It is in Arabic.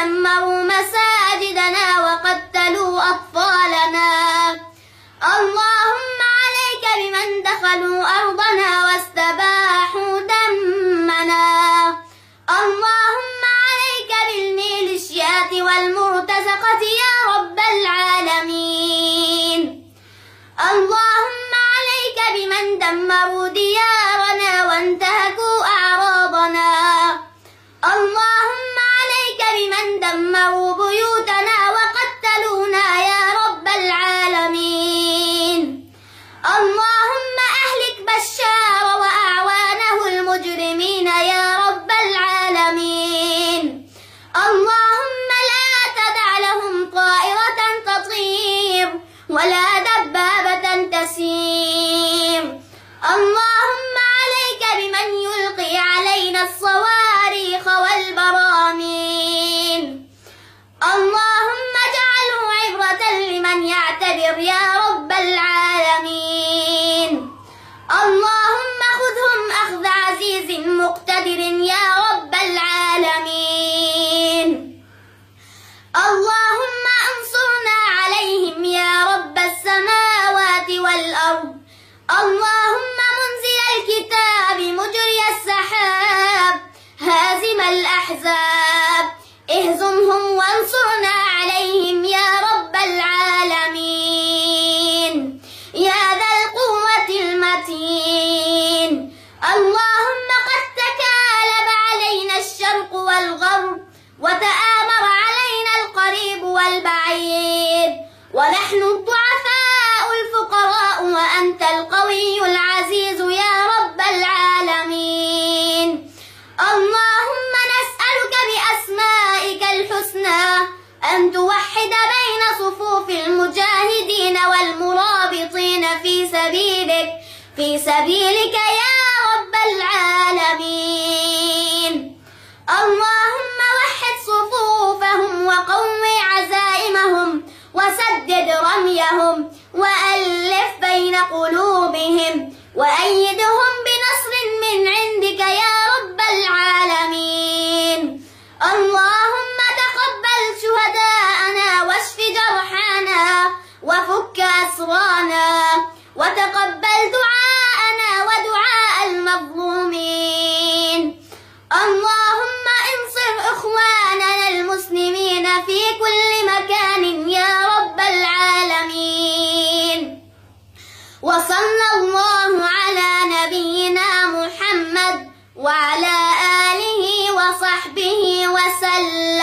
دمروا مساجدنا وقتلوا أطفالنا. اللهم عليك بمن دخلوا أرضنا واستباحوا دمنا. اللهم عليك بالميليشيات والمرتزقة يا رب العالمين. اللهم عليك بمن دمروا ديارنا وانتهكوا أعراضنا. اللهم عليك بمن دمروا بيوتنا وقتلونا يا رب العالمين. اللهم أهلك بشار وأعوانه المجرمين يا رب العالمين. اللهم لا تدع لهم طائرة تطير ولا دبابة تسير. اللهم عليك بمن يلقي علينا الصواريخ والبراميل. اللهم اجعله عبرة لمن يعتبر يا رب العالمين. اللهم خذهم أخذ عزيز مقتدر يا رب العالمين. اللهم انصرنا عليهم يا رب السماوات والأرض. اللهم منزل الكتاب مجري السحاب هازم الأحزاب اهزمهم وانصرنا عليهم يا رب العالمين يا ذا القوة المتين. اللهم قد تكالب علينا الشرق والغرب وتآمر علينا القريب والبعيد ونحن الضعفاء الفقراء وأنت القوي العزيز يا رب العالمين. اللهم نسألك بأسمائك الحسنى أن توحد بين صفوف المجاهدين والمرابطين في سبيلك يا رب العالمين. اللهم وحد صفوفهم وقوي عزائمهم وسدد رميهم وألف بين قلوبهم وأيدهم بنصر من عندك يا رب العالمين. اللهم تقبل شهداءنا واشف جرحانا وفك أسرانا وتقبل دعاءنا ودعاء المظلومين. اللهم انصر إخواننا المسلمين في كل مكان يا رب العالمين. وصلى الله على نبينا محمد وعلى آله وصحبه وسلم.